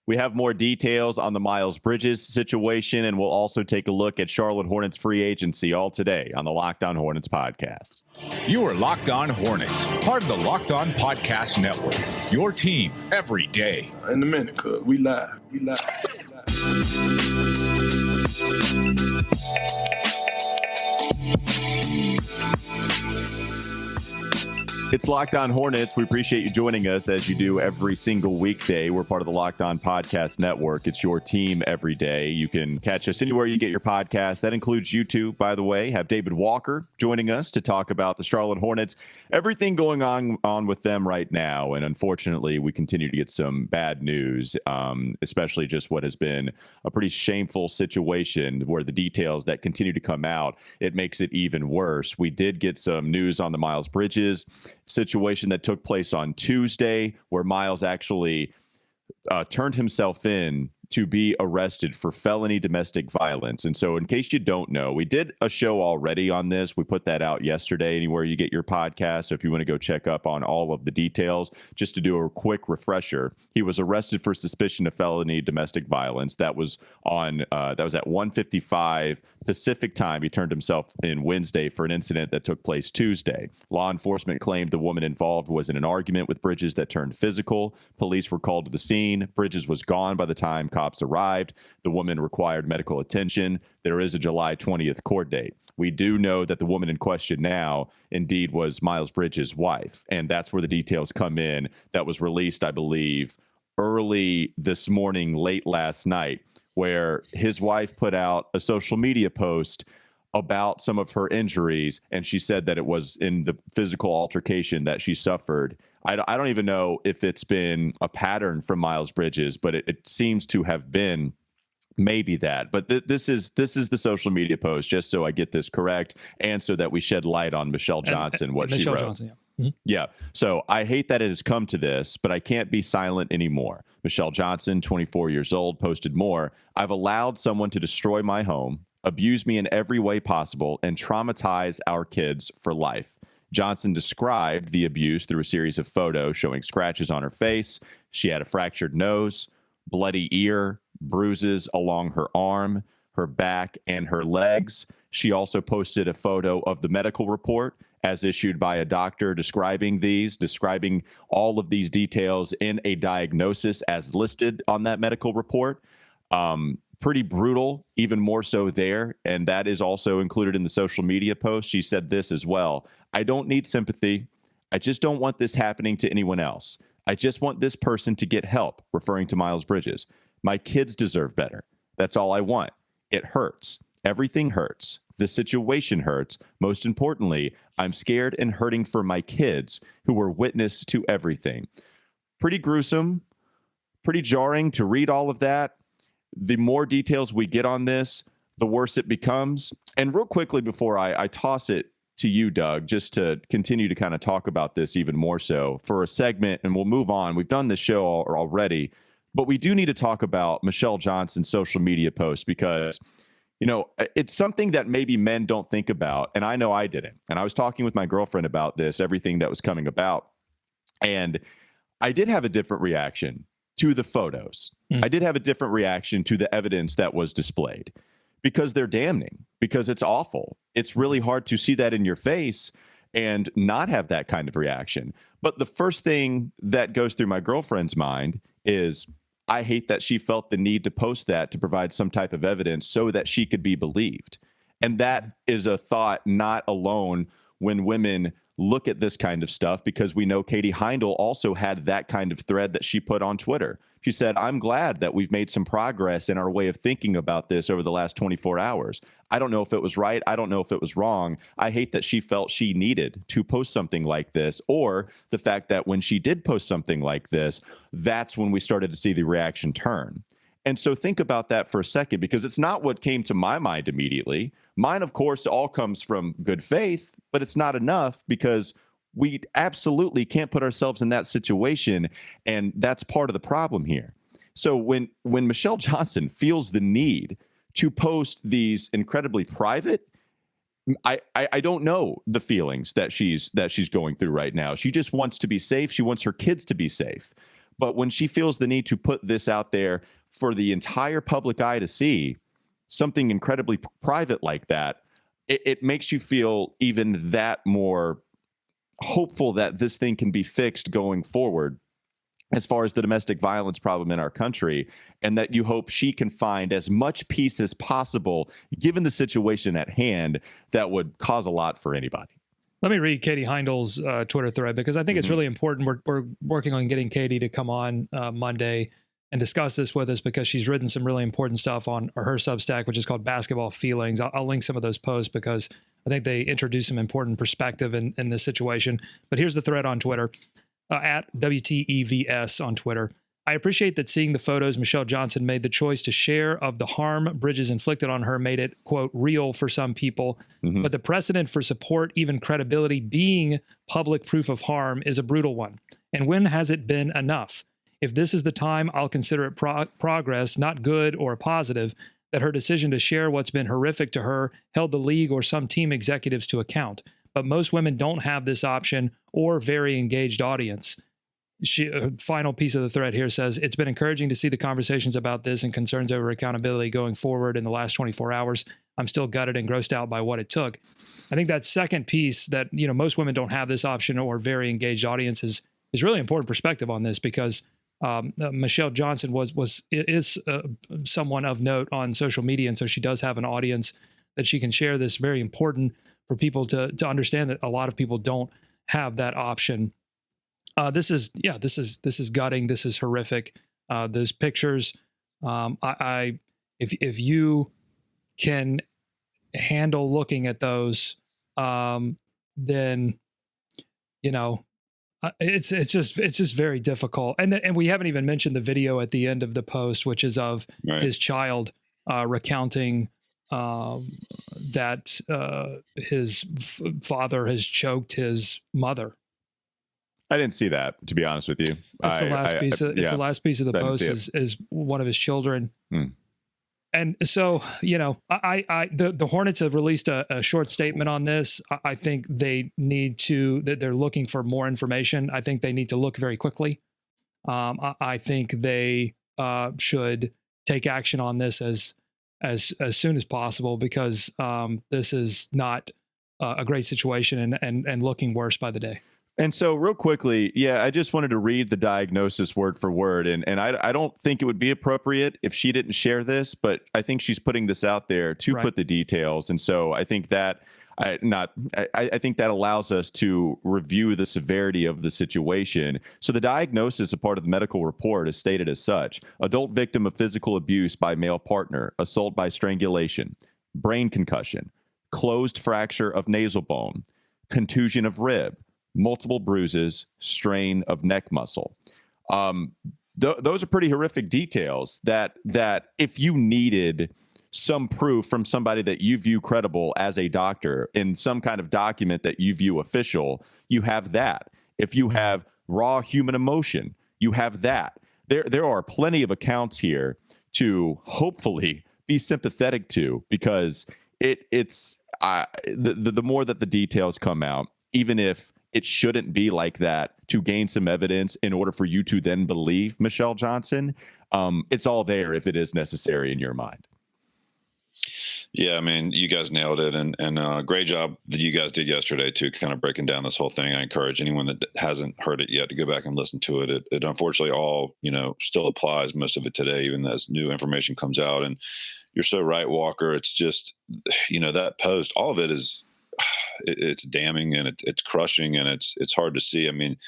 We have more details on the Miles Bridges situation, and we'll also take a look at Charlotte Hornets free agency all today on the Locked On Hornets podcast. You are Locked On Hornets, part of the Locked On Podcast Network, your team every day. In a minute, cuz we live. It's Locked On Hornets. We appreciate you joining us as you do every single weekday. We're part of the Locked On Podcast Network. It's your team every day. You can catch us anywhere you get your podcast. That includes YouTube, by the way. Have David Walker joining us to talk about the Charlotte Hornets, everything going on with them right now. And unfortunately, we continue to get some bad news, especially just what has been a pretty shameful situation where the details that continue to come out, it makes it even worse. We did get some news on the Miles Bridges situation that took place on Tuesday, where Miles actually turned himself in to be arrested for felony domestic violence. And so in case you don't know, we did a show already on this. We put that out yesterday, anywhere you get your podcast. So if you want to go check up on all of the details, just to do a quick refresher, he was arrested for suspicion of felony domestic violence. That was at 1:55 Pacific time. He turned himself in Wednesday for an incident that took place Tuesday. Law enforcement claimed the woman involved was in an argument with Bridges that turned physical. Police were called to the scene. Bridges was gone by the time cops arrived. The woman required medical attention. There is a July 20th court date. We do know that the woman in question now indeed was Miles Bridges' wife, and that's where the details come in. That was released, I believe, early this morning, late last night, where his wife put out a social media post about some of her injuries, and she said that it was in the physical altercation that she suffered. I don't even know if it's been a pattern from Miles Bridges, but it seems to have been maybe that. But this is the social media post, just so I get this correct, and so that we shed light on Michelle Johnson, what she wrote. Johnson, yeah. Mm-hmm. Yeah. So I hate that it has come to this, but I can't be silent anymore. Michelle Johnson, 24 years old, posted more. I've allowed someone to destroy my home, abuse me in every way possible, and traumatize our kids for life. Johnson described the abuse through a series of photos showing scratches on her face. She had a fractured nose, bloody ear, bruises along her arm, her back, and her legs. She also posted a photo of the medical report as issued by a doctor describing all of these details in a diagnosis as listed on that medical report. Pretty brutal, even more so there. And that is also included in the social media post. She said this as well. I don't need sympathy. I just don't want this happening to anyone else. I just want this person to get help, referring to Miles Bridges. My kids deserve better. That's all I want. It hurts. Everything hurts. The situation hurts. Most importantly, I'm scared and hurting for my kids who were witness to everything. Pretty gruesome, pretty jarring to read all of that. The more details we get on this, the worse it becomes. And real quickly before I toss it to you, Doug, just to continue to kind of talk about this even more so for a segment, and we'll move on. We've done this show already, but we do need to talk about Michelle Johnson's social media post because, you know, it's something that maybe men don't think about. And I know I didn't. And I was talking with my girlfriend about this, everything that was coming about. And I did have a different reaction to the photos. I did have a different reaction to the evidence that was displayed because they're damning, because it's awful. It's really hard to see that in your face and not have that kind of reaction. But the first thing that goes through my girlfriend's mind is, I hate that she felt the need to post that to provide some type of evidence so that she could be believed. And that is a thought not alone when women look at this kind of stuff, because we know Katie Heindel also had that kind of thread that she put on Twitter. She said, I'm glad that we've made some progress in our way of thinking about this over the last 24 hours. I don't know if it was right. I don't know if it was wrong. I hate that she felt she needed to post something like this, or the fact that when she did post something like this, that's when we started to see the reaction turn. And so think about that for a second, because it's not what came to my mind immediately. Mine, of course, all comes from good faith, but it's not enough because we absolutely can't put ourselves in that situation. And that's part of the problem here. So when Michelle Johnson feels the need to post these incredibly private, I don't know the feelings that she's going through right now. She just wants to be safe. She wants her kids to be safe. But when she feels the need to put this out there for the entire public eye to see, something incredibly private like that, it makes you feel even that more hopeful that this thing can be fixed going forward as far as the domestic violence problem in our country, and that you hope she can find as much peace as possible given the situation at hand that would cause a lot for anybody. Let me read Katie Heindel's Twitter thread, because I think it's really important. We're working on getting Katie to come on Monday and discuss this with us, because she's written some really important stuff on her Substack, which is called Basketball Feelings. I'll link some of those posts because I think they introduce some important perspective in this situation. But here's the thread on Twitter, at WTEVS on Twitter. I appreciate that seeing the photos Michelle Johnson made the choice to share of the harm Bridges inflicted on her made it, quote, real for some people. But the precedent for support, even credibility, being public proof of harm is a brutal one. And when has it been enough? If this is the time, I'll consider it progress, not good or positive, that her decision to share what's been horrific to her held the league or some team executives to account. But most women don't have this option or very engaged audience. Final piece of the thread here says, it's been encouraging to see the conversations about this and concerns over accountability going forward in the last 24 hours. I'm still gutted and grossed out by what it took. I think that second piece, that, you know, most women don't have this option or very engaged audience, is really important perspective on this, because Michelle Johnson is someone of note on social media, and so she does have an audience that she can share this. Very important for people to understand that a lot of people don't have that option. This is gutting. This is horrific. Those pictures, if you can handle looking at those, then, you know, it's just very difficult. And we haven't even mentioned the video at the end of the post, which is of his child recounting that his father has choked his mother. I didn't see that, to be honest with you. It's the last piece. The last piece of the post is one of his children. And so, you know, the Hornets have released a short statement on this. I think they need to, that they're looking for more information. I think they need to look very quickly. I think they should take action on this as soon as possible, because this is not a great situation and looking worse by the day. And so real quickly, I just wanted to read the diagnosis word for word. And I don't think it would be appropriate if she didn't share this, but I think she's putting this out there to put the details. And so I think that I think that allows us to review the severity of the situation. So the diagnosis, a part of the medical report, is stated as such: adult victim of physical abuse by male partner, assault by strangulation, brain concussion, closed fracture of nasal bone, contusion of rib, multiple bruises, strain of neck muscle. Those are pretty horrific details that if you needed some proof from somebody that you view credible as a doctor in some kind of document that you view official, you have that. If you have raw human emotion, you have that. There are plenty of accounts here to hopefully be sympathetic to, because it's the more that the details come out, even if it shouldn't be like that, to gain some evidence in order for you to then believe Michelle Johnson, it's all there if it is necessary in your mind. Yeah, I mean, you guys nailed it, and great job that you guys did yesterday too, kind of breaking down this whole thing. I encourage anyone that hasn't heard it yet to go back and listen to it. It unfortunately all, still applies, most of it today, even as new information comes out. And you're so right, Walker. It's just, that post, all of it is, it's damning and it's crushing, and it's hard to see. I mean,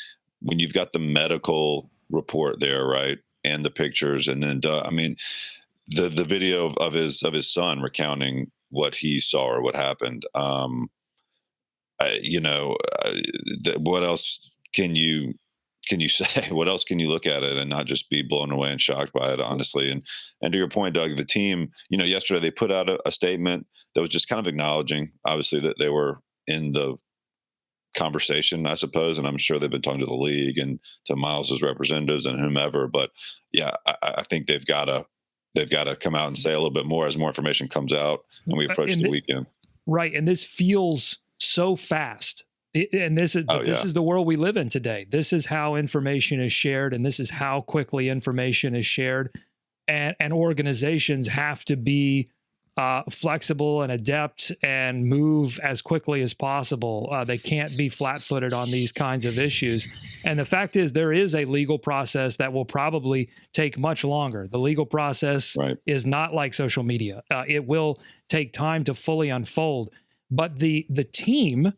when you've got the medical report there, right, and the pictures, and then the video of his son recounting what he saw or what happened. What else can you say? What else can you look at it and not just be blown away and shocked by it, honestly? And to your point, Doug, the team, yesterday they put out a statement that was just kind of acknowledging, obviously, that they were in the conversation, I suppose, and I'm sure they've been talking to the league and to Miles's representatives and whomever. But yeah, I think they've got to come out and say a little bit more as more information comes out and we approach the weekend. Right, and this feels so fast. And this is Oh, this yeah. is the world we live in today. This is how information is shared, and this is how quickly information is shared. And organizations have to be flexible and adept and move as quickly as possible. They can't be flat-footed on these kinds of issues. And the fact is, there is a legal process that will probably take much longer. The legal process Right. is not like social media. It will take time to fully unfold. But the team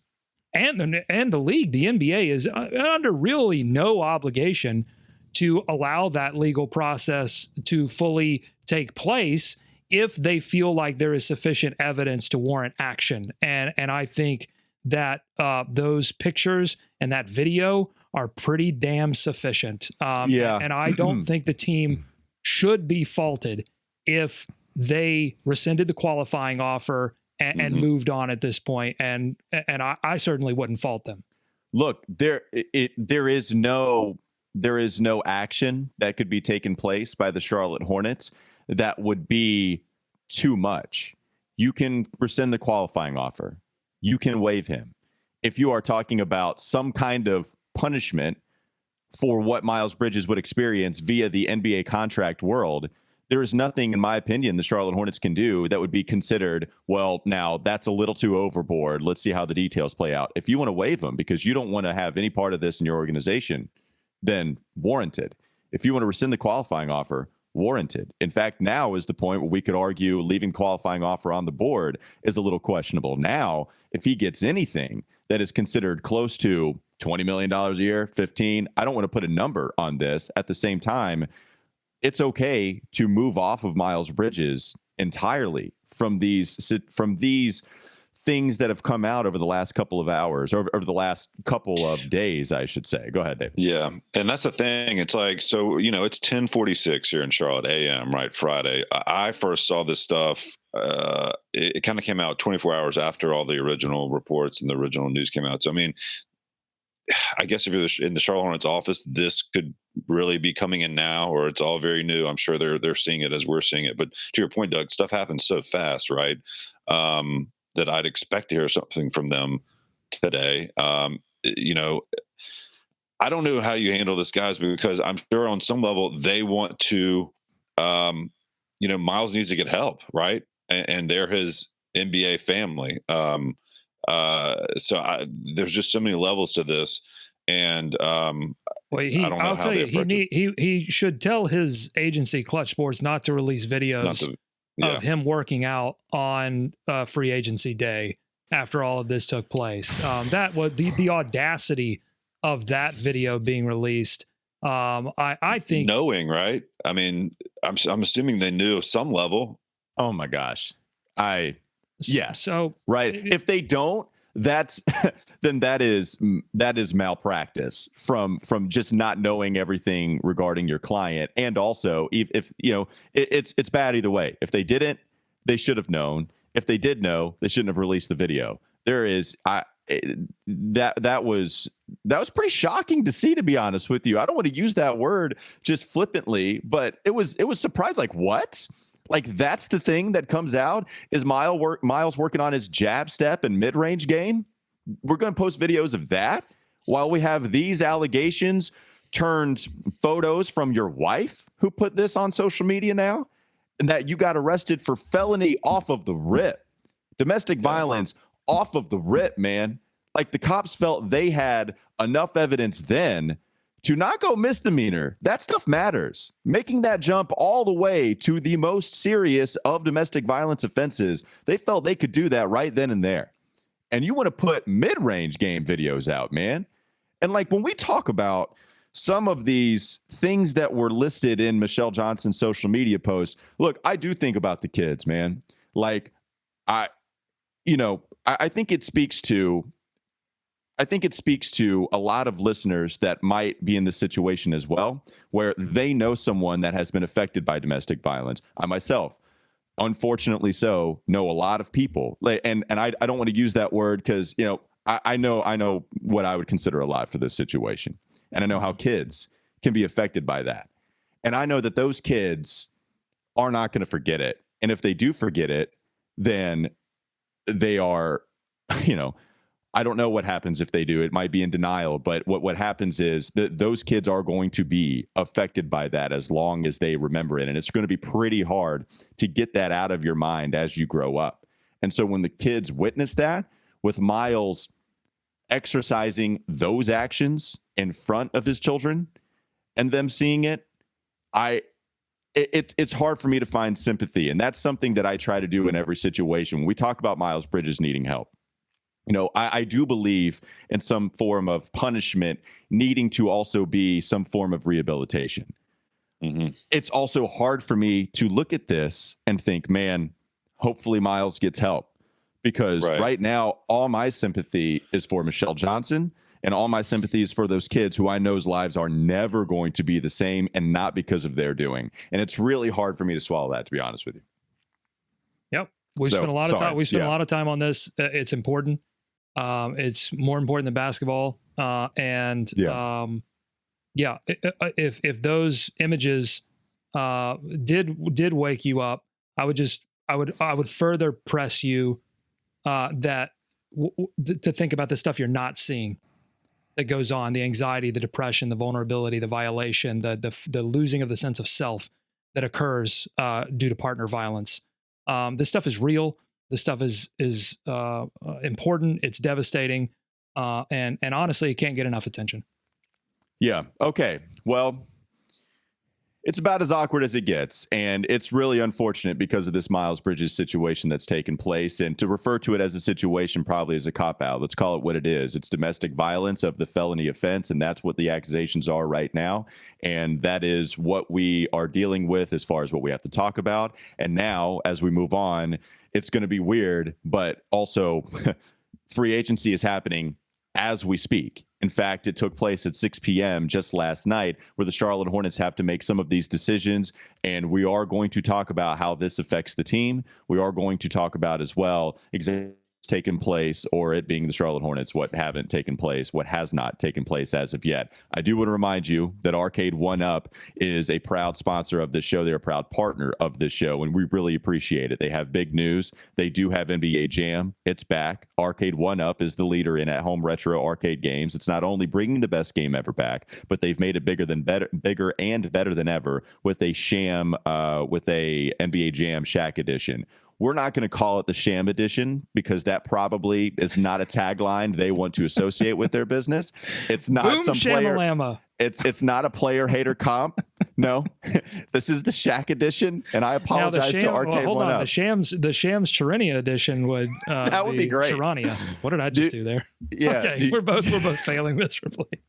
and the league, the NBA, is under really no obligation to allow that legal process to fully take place if they feel like there is sufficient evidence to warrant action. And I think that those pictures and that video are pretty damn sufficient. And I don't think the team should be faulted if they rescinded the qualifying offer and moved on at this point. And I certainly wouldn't fault them. Look, there is no action that could be taken place by the Charlotte Hornets that would be too much. You can rescind the qualifying offer. You can waive him. If you are talking about some kind of punishment for what Miles Bridges would experience via the NBA contract world, there is nothing, in my opinion, the Charlotte Hornets can do that would be considered, well, now that's a little too overboard. Let's see how the details play out. If you want to waive him because you don't want to have any part of this in your organization, then warranted. If you want to rescind the qualifying offer, warranted. In fact, now is the point where we could argue leaving qualifying offer on the board is a little questionable. Now, if he gets anything that is considered close to $20 million a year, 15, I don't want to put a number on this. At the same time, it's okay to move off of Miles Bridges entirely from these things that have come out over the last couple of hours, or over the last couple of days, I should say. Go ahead, Dave. Yeah. And that's the thing. It's like, so, it's 10:46 here in Charlotte AM, right? Friday. I first saw this stuff. It kind of came out 24 hours after all the original reports and the original news came out. So, I mean, I guess if you're in the Charlotte Hornets office, this could really be coming in now, or it's all very new. I'm sure they're seeing it as we're seeing it. But to your point, Doug, stuff happens so fast, right? That I'd expect to hear something from them today. I don't know how you handle this, guys, because I'm sure on some level they want to, Miles needs to get help, right? And they're his NBA family. There's just so many levels to this, and I'll tell you, he should tell his agency Clutch Sports not to release videos of him working out on free agency day after all of this took place. That was the audacity of that video being released. I think knowing, right? I mean, I'm assuming they knew of some level. Oh my gosh. Yes. So right. If they don't, then that is malpractice from just not knowing everything regarding your client. And also, if it's bad either way. If they didn't, they should have known. If they did know, they shouldn't have released the video. That was pretty shocking to see, to be honest with you. I don't want to use that word just flippantly, but it was surprised. Like, what? Like, that's the thing that comes out is Miles working on his jab step and mid-range game. We're going to post videos of that while we have these allegations turned photos from your wife who put this on social media now, and that you got arrested for felony off of the rip. Domestic violence off of the rip, man. Like, the cops felt they had enough evidence then to not go misdemeanor. That stuff matters. Making that jump all the way to the most serious of domestic violence offenses, they felt they could do that right then and there. And you want to put mid-range game videos out, man. And like, when we talk about some of these things that were listed in Michelle Johnson's social media posts, look, I do think about the kids, man. Like, I think it speaks to a lot of listeners that might be in this situation as well, where they know someone that has been affected by domestic violence. I myself, unfortunately so, know a lot of people. And I don't want to use that word because, I know what I would consider a lot for this situation. And I know how kids can be affected by that. And I know that those kids are not going to forget it. And if they do forget it, then they are, I don't know what happens if they do. It might be in denial, but what happens is that those kids are going to be affected by that as long as they remember it. And it's going to be pretty hard to get that out of your mind as you grow up. And so when the kids witness that, with Miles exercising those actions in front of his children and them seeing it, it's hard for me to find sympathy. And that's something that I try to do in every situation. When we talk about Miles Bridges needing help, I do believe in some form of punishment needing to also be some form of rehabilitation. Mm-hmm. It's also hard for me to look at this and think, man, hopefully Miles gets help, because right now, all my sympathy is for Michelle Johnson, and all my sympathy is for those kids who I know's lives are never going to be the same, and not because of their doing. And it's really hard for me to swallow that, to be honest with you. Yep. We spent a lot of time. We spent a lot of time on this. It's important. It's more important than basketball. If those images did wake you up, I would further press you to think about the stuff you're not seeing that goes on: the anxiety, the depression, the vulnerability, the violation, the losing of the sense of self that occurs due to partner violence. This stuff is real. This stuff is important. It's devastating, and honestly, it can't get enough attention. Yeah. Okay. Well, it's about as awkward as it gets, and it's really unfortunate because of this Miles Bridges situation that's taken place. And to refer to it as a situation probably is a cop-out. Let's call it what it is. It's domestic violence of the felony offense, and that's what the accusations are right now. And that is what we are dealing with as far as what we have to talk about. And now, as we move on, it's going to be weird, but also free agency is happening as we speak. In fact, it took place at 6 p.m. just last night, where the Charlotte Hornets have to make some of these decisions. And we are going to talk about how this affects the team. We are going to talk about as well exactly taken place, or it being the Charlotte Hornets, what haven't taken place, what has not taken place as of yet. I do want to remind you that Arcade 1UP is a proud sponsor of this show. They're a proud partner of this show, and we really appreciate it. They have big news. They do have NBA Jam. It's back. Arcade 1UP is the leader in at-home retro arcade games. It's not only bringing the best game ever back, but they've made it bigger and better than ever with a NBA Jam Shaq edition. We're not going to call it the Sham Edition because that probably is not a tagline they want to associate with their business. It's not Boom, some player. Shamalama. It's not a player hater comp. No, this is the Shaq Edition, and I apologize to Arcade 1UP. The Shams Charania Edition would that would be great. Charania. What did I just do there? Yeah, okay, we're both failing miserably.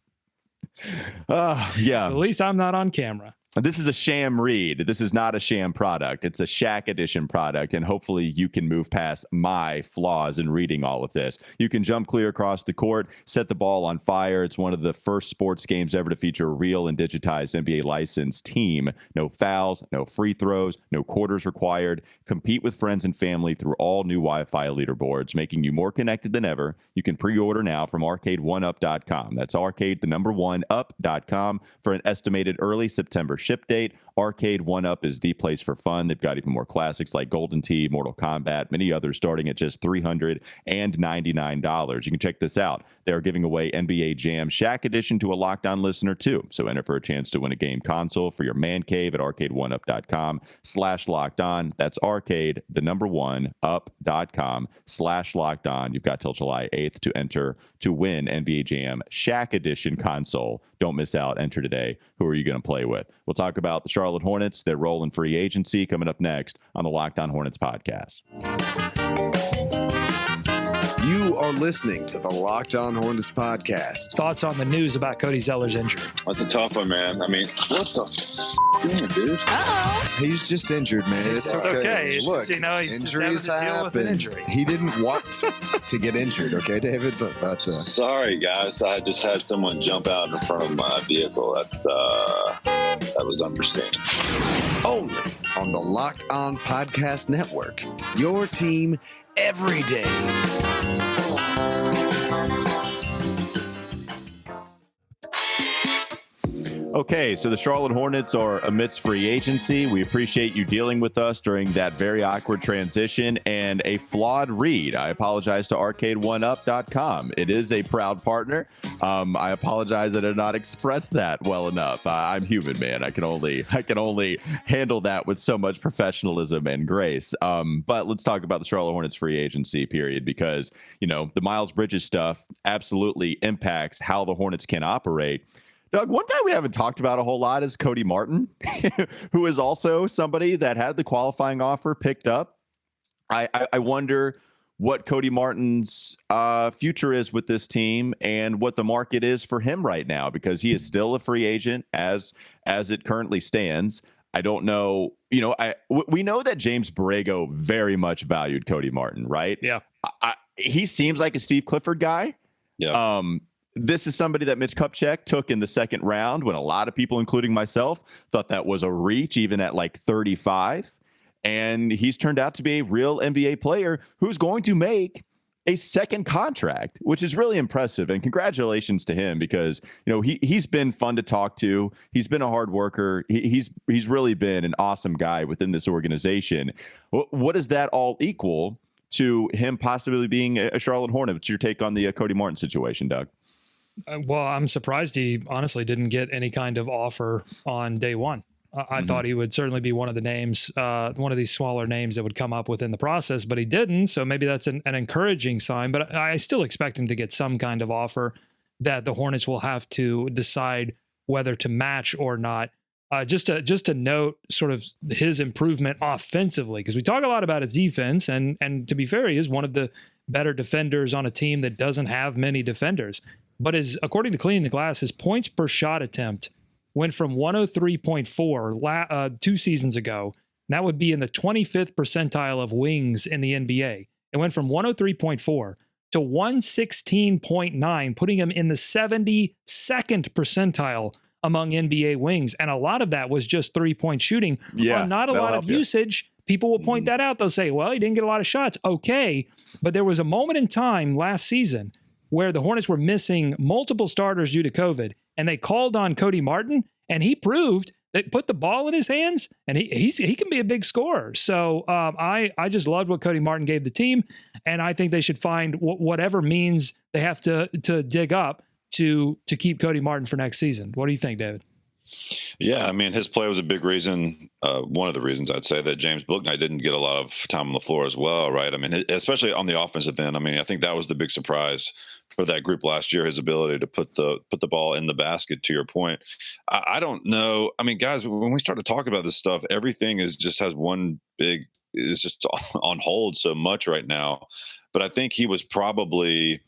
Yeah. At least I'm not on camera. This is a sham read. This is not a sham product. It's a Shaq Edition product, and hopefully you can move past my flaws in reading all of this. You can jump clear across the court, set the ball on fire. It's one of the first sports games ever to feature a real and digitized NBA licensed team. No fouls, no free throws, no quarters required. Compete with friends and family through all new Wi-Fi leaderboards, making you more connected than ever. You can pre-order now from arcade1up.com. That's arcade1up.com for an estimated early September ship date. Arcade 1UP is the place for fun. They've got even more classics like Golden Tee, Mortal Kombat, many others starting at just $399. You can check this out. They're giving away NBA Jam Shaq Edition to a Locked On listener too. So enter for a chance to win a game console for your man cave at arcade1up.com/lockedon. That's arcade1up.com/lockedon. You've got till July 8th to enter to win NBA Jam Shaq Edition console. Don't miss out. Enter today. Who are you going to play with? We'll talk about the Charlotte Hornets, their role in free agency, coming up next on the Locked On Hornets podcast. You are listening to the Locked On Hornets podcast. Thoughts on the news about Cody Zeller's injury? That's a tough one, man. I mean, what the dude? He's just injured, man. It's okay. It's Look, just, he's injuries just having to deal with an injury. He didn't want to get injured, okay, David? But sorry, guys. I just had someone jump out in front of my vehicle. That was understandable. Only on the Locked On Podcast Network. Your team every day. Okay, so the Charlotte Hornets are amidst free agency. We appreciate you dealing with us during that very awkward transition and a flawed read. I apologize to arcade1up.com. It is a proud partner. I apologize that I did not express that well enough. I'm human, man. I can only handle that with so much professionalism and grace. But let's talk about the Charlotte Hornets free agency period, because, the Miles Bridges stuff absolutely impacts how the Hornets can operate. Doug, one guy we haven't talked about a whole lot is Cody Martin, who is also somebody that had the qualifying offer picked up. I wonder what Cody Martin's future is with this team and what the market is for him right now, because he is still a free agent as it currently stands. I don't know. We know that James Borrego very much valued Cody Martin, right? Yeah. He seems like a Steve Clifford guy. Yeah. This is somebody that Mitch Kupchak took in the second round when a lot of people, including myself, thought that was a reach, even at like 35. And he's turned out to be a real NBA player who's going to make a second contract, which is really impressive. And congratulations to him, because, he's been fun to talk to. He's been a hard worker. He's really been an awesome guy within this organization. What does that all equal to him possibly being a Charlotte Hornet? What's your take on the Cody Martin situation, Doug? Well, I'm surprised he honestly didn't get any kind of offer on day one. I thought he would certainly be one of the names, one of these smaller names that would come up within the process, but he didn't. So maybe that's an encouraging sign, but I still expect him to get some kind of offer that the Hornets will have to decide whether to match or not. Just to note sort of his improvement offensively, because we talk a lot about his defense, and to be fair, he is one of the better defenders on a team that doesn't have many defenders. But according to Cleaning the Glass, his points per shot attempt went from 103.4 2 seasons ago. And that would be in the 25th percentile of wings in the NBA. It went from 103.4 to 116.9, putting him in the 72nd percentile among NBA wings. And a lot of that was just three-point shooting. Yeah, not a lot of usage. People will point that out. They'll say, well, he didn't get a lot of shots. Okay. But there was a moment in time last season where the Hornets were missing multiple starters due to COVID, and they called on Cody Martin, and he proved that put the ball in his hands, and he can be a big scorer. So I just loved what Cody Martin gave the team, and I think they should find whatever means they have to dig up to keep Cody Martin for next season. What do you think, David? Yeah, I mean, his play was a big reason. One of the reasons I'd say that James Bouknight didn't get a lot of time on the floor as well, right? I mean, especially on the offensive end. I mean, I think that was the big surprise for that group last year, his ability to put the ball in the basket, to your point. I don't know. I mean, guys, when we start to talk about this stuff, everything is just on hold so much right now. But I think he was probably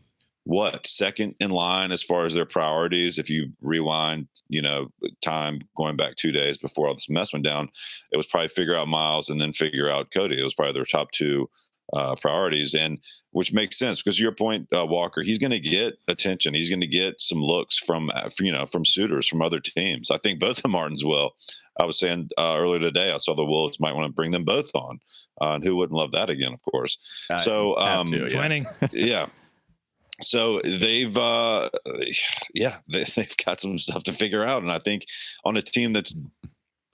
second in line as far as their priorities. If you rewind, time going back 2 days before all this mess went down, it was probably figure out Miles and then figure out Cody. It was probably their top two priorities, and which makes sense because your point, Walker, he's going to get attention. He's going to get some looks from suitors from other teams. I think both of Martins will. I was saying earlier today, I saw the Wolves might want to bring them both on, and who wouldn't love that again, of course. Twinning. Yeah. So they've got some stuff to figure out, and I think on a team that's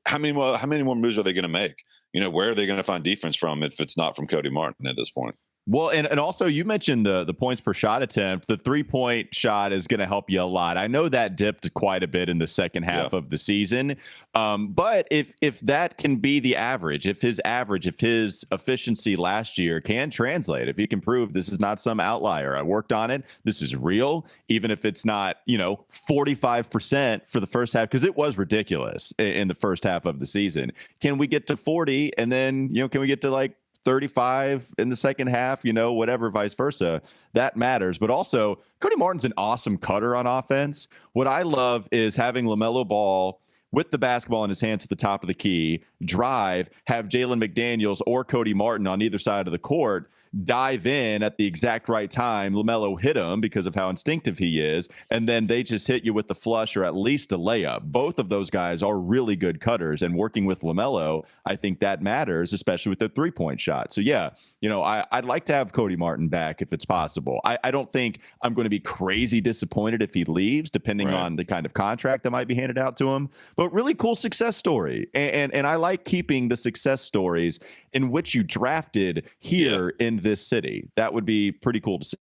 how many more moves are they going to make? Where are they going to find defense from if it's not from Cody Martin at this point? Well, and also you mentioned the points per shot attempt. The 3-point shot is going to help you a lot. I know that dipped quite a bit in the second half of the season. But if that can be the average, if his efficiency last year can translate, if he can prove this is not some outlier, I worked on it, this is real, even if it's not, 45% for the first half, because it was ridiculous in the first half of the season. Can we get to 40 and then, can we get to like 35 in the second half, whatever, vice versa? That matters. But also, Cody Martin's an awesome cutter on offense. What I love is having LaMelo Ball with the basketball in his hands at the top of the key, drive, have Jalen McDaniels or Cody Martin on either side of the court, dive in at the exact right time. LaMelo hit him because of how instinctive he is, and then they just hit you with the flush or at least a layup. Both of those guys are really good cutters, and working with LaMelo, I think that matters, especially with the three-point shot. So yeah, I'd like to have Cody Martin back if it's possible. I don't think I'm going to be crazy disappointed if he leaves, depending on the kind of contract that might be handed out to him. But really cool success story, and I like keeping the success stories in which you drafted here in this city. That would be pretty cool to see.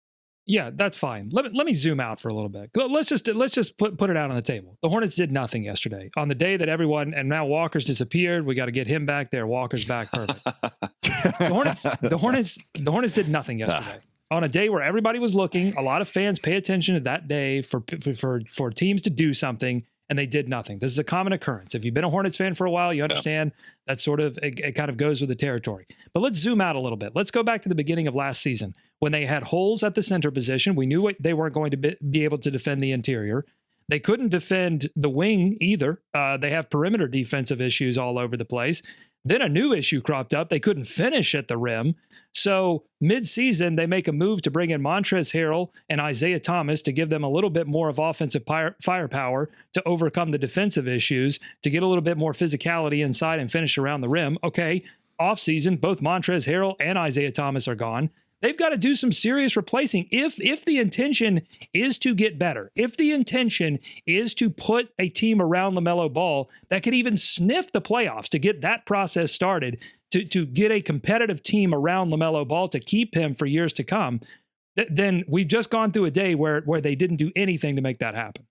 Yeah, that's fine. Let me zoom out for a little bit. Let's just put it out on the table. The Hornets did nothing yesterday on the day that everyone, and now Walker's disappeared. We got to get him back there. Walker's back. Perfect. The Hornets did nothing yesterday. On a day where everybody was looking, a lot of fans pay attention to that day for teams to do something, and they did nothing. This is a common occurrence. If you've been a Hornets fan for a while, you understand that sort of it kind of goes with the territory. But let's zoom out a little bit. Let's go back to the beginning of last season when they had holes at the center position. We knew they weren't going to be able to defend the interior. They couldn't defend the wing either. They have perimeter defensive issues all over the place. Then a new issue cropped up. They couldn't finish at the rim. So mid-season, they make a move to bring in Montrezl Harrell and Isaiah Thomas to give them a little bit more of offensive firepower to overcome the defensive issues, to get a little bit more physicality inside and finish around the rim. Okay, off-season, both Montrezl Harrell and Isaiah Thomas are gone. They've got to do some serious replacing. If the intention is to get better, if the intention is to put a team around LaMelo Ball that could even sniff the playoffs, to get that process started, to get a competitive team around LaMelo Ball to keep him for years to come, then we've just gone through a day where they didn't do anything to make that happen.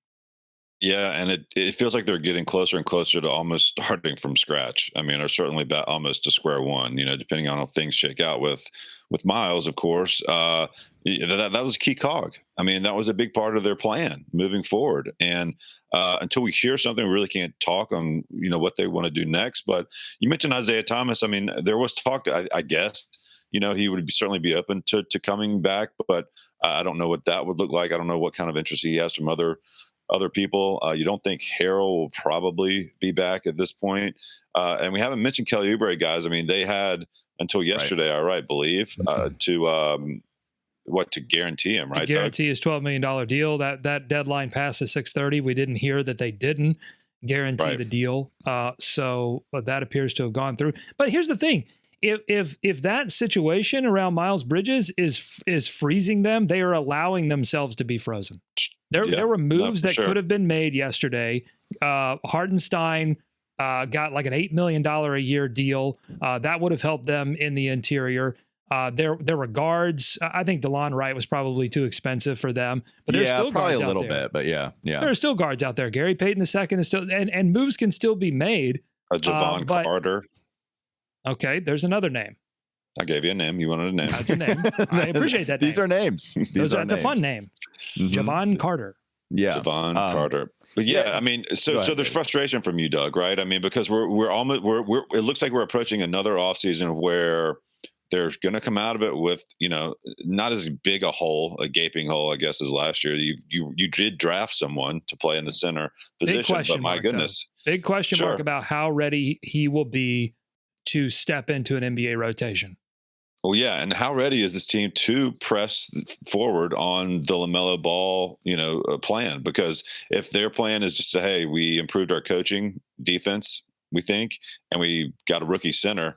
Yeah, and it feels like they're getting closer and closer to almost starting from scratch. I mean, or certainly almost to square one, depending on how things shake out with Miles, of course. That was a key cog. I mean, that was a big part of their plan moving forward. And until we hear something, we really can't talk on, what they want to do next. But you mentioned Isaiah Thomas. I mean, there was talk, I guess, he would certainly be open to coming back, but I don't know what that would look like. I don't know what kind of interest he has from other people. You don't think Harrell will probably be back at this point. And we haven't mentioned Kelly Oubre, guys. I mean, they had until yesterday, I believe, to guarantee him, right? To guarantee his $12 million deal. That deadline passed at 6:30. We didn't hear that they didn't guarantee the deal. So that appears to have gone through. But here's the thing. If that situation around Miles Bridges is freezing them, they are allowing themselves to be frozen. There were moves that could have been made yesterday. Hardenstein got like an $8 million a year deal. That would have helped them in the interior. There were guards. I think DeLon Wright was probably too expensive for them, but there's still probably guards a little out there. bit, but yeah. There are still guards out there. Gary Payton II is still, and moves can still be made. Javon Carter. Okay, there's another name. I gave you a name. You wanted a name. That's a name. I appreciate that name. These are names. That's a fun name. Mm-hmm. Javon Carter. Yeah. Javon Carter. But I mean, so there's frustration from you, Doug, right? I mean, because we're almost it looks like we're approaching another offseason where they're going to come out of it with, not as big a gaping hole, I guess, as last year. You did draft someone to play in the center position, but my goodness. Big question mark about how ready he will be to step into an NBA rotation. Well, yeah, and how ready is this team to press forward on the LaMelo Ball, plan? Because if their plan is just to, hey, we improved our coaching defense, we think, and we got a rookie center,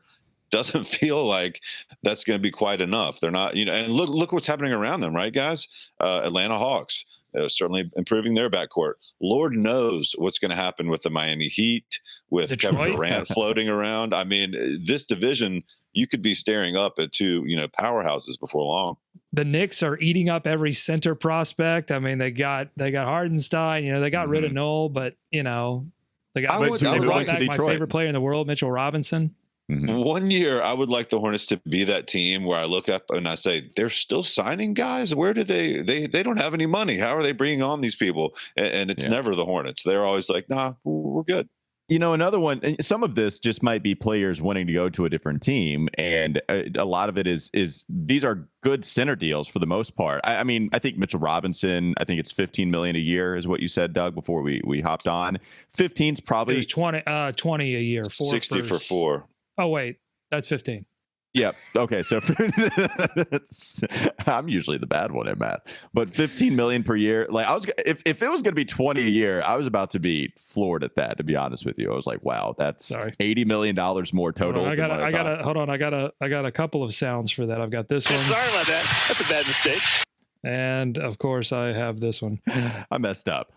doesn't feel like that's going to be quite enough. They're not, and look what's happening around them, right, guys? Atlanta Hawks. Certainly improving their backcourt. Lord knows what's going to happen with the Miami Heat, with Detroit. Kevin Durant floating around. I mean, this division, you could be staring up at two, powerhouses before long. The Knicks are eating up every center prospect. I mean, they got Hardenstein. They got rid of Noel, but they brought back my favorite player in the world, Mitchell Robinson. Mm-hmm. One year, I would like the Hornets to be that team where I look up and I say, they're still signing guys. Where do they don't have any money. How are they bringing on these people? And it's never the Hornets. They're always like, nah, we're good. Another one, some of this just might be players wanting to go to a different team. And a lot of it is these are good center deals for the most part. I mean, I think Mitchell Robinson, I think it's $15 million a year is what you said, Doug, before we hopped on. 15's probably it was 20 a year. 60 for 4. Oh, wait, that's 15. Yep. Okay. So I'm usually the bad one at math, but 15 million per year. Like if it was going to be 20 a year, I was about to be floored at that. To be honest with you, I was like, wow, that's $80 million more total. I got a couple of sounds for that. I've got this one. Sorry about that. That's a bad mistake. And of course, I have this one. I messed up.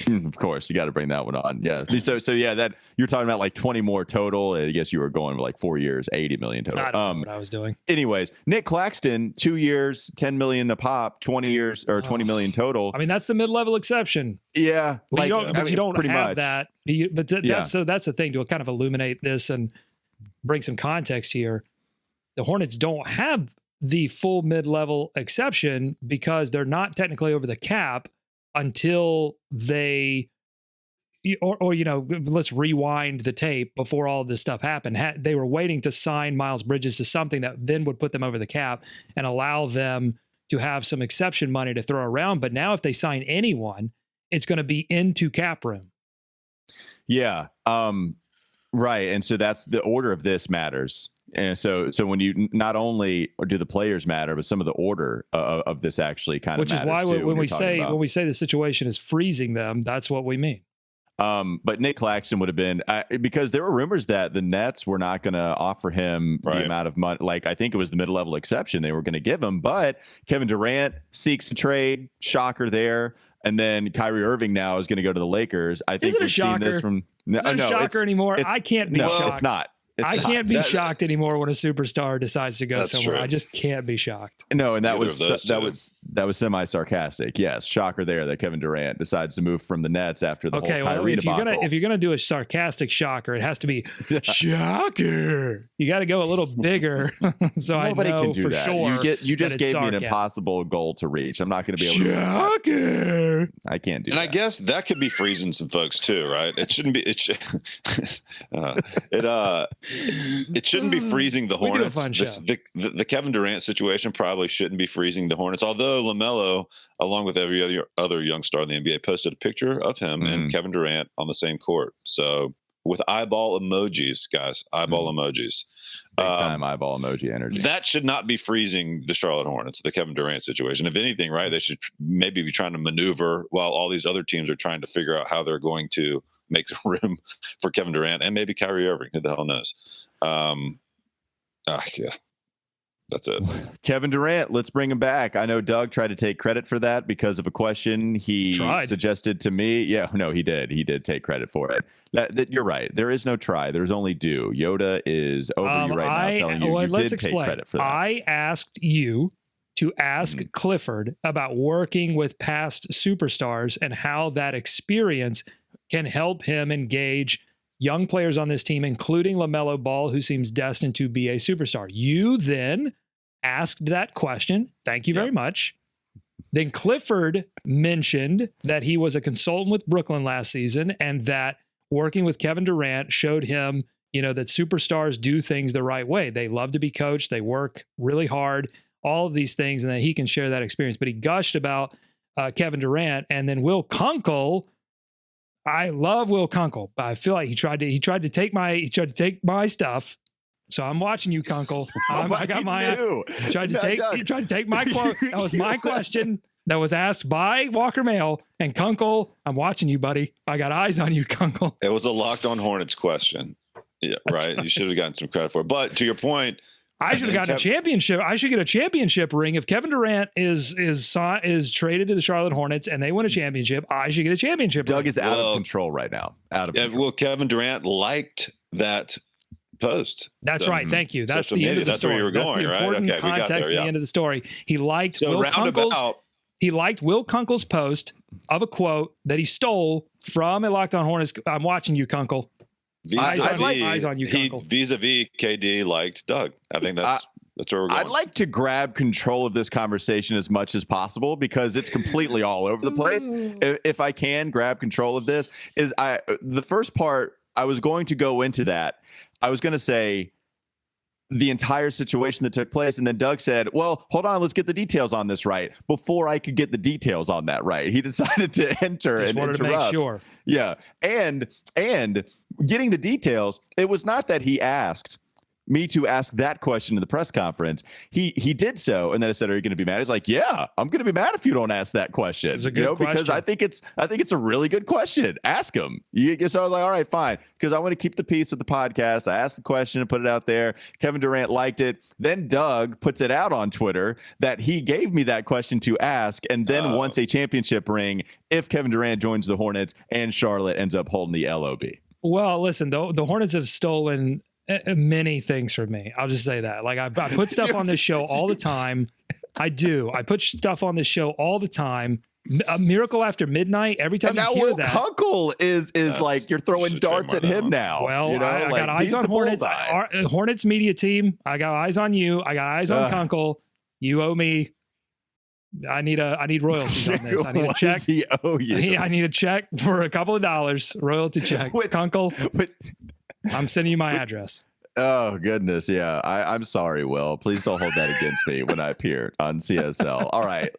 Of course, you got to bring that one on. Yeah. So yeah, that you're talking about like 20 more total. I guess you were going like 4 years, 80 million total. I don't know what I was doing. Anyways, Nick Claxton, 2 years, 10 million a pop, 20 years or 20 million total. I mean, that's the mid-level exception. Yeah, but you don't have much. that. That's the thing to kind of illuminate this and bring some context here. The Hornets don't have the full mid-level exception because they're not technically over the cap until they, let's rewind the tape before all of this stuff happened. They were waiting to sign Miles Bridges to something that then would put them over the cap and allow them to have some exception money to throw around. But now if they sign anyone, it's going to be into cap room. Yeah. Right. And so that's the order of this matters. And so when you not only do the players matter, but some of the order of this actually kind of matters. Which is why when we say the situation is freezing them, that's what we mean. But Nick Claxton would have been because there were rumors that the Nets were not going to offer him the amount of money. Like I think it was the mid-level exception they were going to give him, but Kevin Durant seeks a trade. Shocker there. And then Kyrie Irving now is going to go to the Lakers. I think we've seen this from not a shocker anymore. I can't be shocked. It's not. I can't be shocked anymore when a superstar decides to go somewhere. True. I just can't be shocked. No, and that was semi-sarcastic. Yes, shocker there that Kevin Durant decides to move from the Nets after the whole Kyrie debacle. If you're gonna do a sarcastic shocker, it has to be shocker. You got to go a little bigger, so nobody I know can do for that. sure. You just gave me an impossible goal to reach. I'm not going to be able to. Shocker. I can't do. And that. I guess that could be freezing some folks too, right? It shouldn't be. It shouldn't be freezing the Hornets. The Kevin Durant situation probably shouldn't be freezing the Hornets. Although LaMelo, along with every other young star in the NBA, posted a picture of him and Kevin Durant on the same court. So with eyeball emojis, guys, emojis. Big time eyeball emoji energy. That should not be freezing the Charlotte Hornets, the Kevin Durant situation. If anything, right, they should maybe be trying to maneuver while all these other teams are trying to figure out how they're going to make room for Kevin Durant and maybe Kyrie Irving. Who the hell knows? Yeah. That's it. Kevin Durant, let's bring him back. I know Doug tried to take credit for that because of a question he suggested to me. Yeah, no, he did. He did take credit for it. That you're right. There is no try. There's only do. Yoda is over you right now telling you you did take credit for that. I asked you to ask Clifford about working with past superstars and how that experience can help him engage young players on this team, including LaMelo Ball, who seems destined to be a superstar. You then asked that question. Thank you very much. Then Clifford mentioned that he was a consultant with Brooklyn last season and that working with Kevin Durant showed him, that superstars do things the right way. They love to be coached. They work really hard, all of these things, and that he can share that experience. But he gushed about Kevin Durant, and then Will Kunkel. I love Will Kunkel, but I feel like he tried to take my stuff. So I'm watching you, Kunkel. I got my he tried to take my quote. That was my question that was asked by Walker Mail. And Kunkel, I'm watching you, buddy. I got eyes on you, Kunkel. It was a Locked On Hornets question. Yeah, right. You should have gotten some credit for it. But to your point, I should have gotten a championship. I should get a championship ring if Kevin Durant is traded to the Charlotte Hornets and they win a championship. I should get a championship ring. Doug is out of control right now. Well, Kevin Durant liked that post. That's right. Thank you. That's the end of the story. That's where you were going, right? That's the important context at the end of the story. He liked Will Kunkel's post of a quote that he stole from a Locked On Hornets. I'm watching you, Kunkel. Eyes on you, Kunkel. Vis-a-vis KD liked Doug. I think that's where we're going. I'd like to grab control of this conversation as much as possible because it's completely all over the place. If I can grab control of this, the first part, I was going to go into that. I was going to say the entire situation that took place. And then Doug said, well, hold on, let's get the details on this right. Before I could get the details on that right, he decided to enter and interrupt. To make sure. Yeah. And getting the details, it was not that he asked, me to ask that question in the press conference. He did so, and then I said, "Are you going to be mad?" He's like, "Yeah, I'm going to be mad if you don't ask that question." It's a good question. Because I think it's a really good question. Ask him. So I was like, "All right, fine," because I want to keep the peace with the podcast. I asked the question and put it out there. Kevin Durant liked it. Then Doug puts it out on Twitter that he gave me that question to ask, and then wants a championship ring if Kevin Durant joins the Hornets and Charlotte ends up holding the LOB. Well, listen, the Hornets have stolen many things from me. I'll just say that. Like I put stuff on this show all the time. I do. I put stuff on this show all the time. A Miracle After Midnight. Every time you hear that, Kunkel is like you're throwing darts at him now. Well, I got eyes on Hornets. Hornets media team. I got eyes on you. I got eyes on Kunkel. You owe me. I need royalties on this. I need a check. He owe you? I need a check for a couple of dollars. Royalty check. Kunkel. I'm sending you my address. Oh, goodness. Yeah. I'm sorry, Will. Please don't hold that against me when I appear on CSL. All right.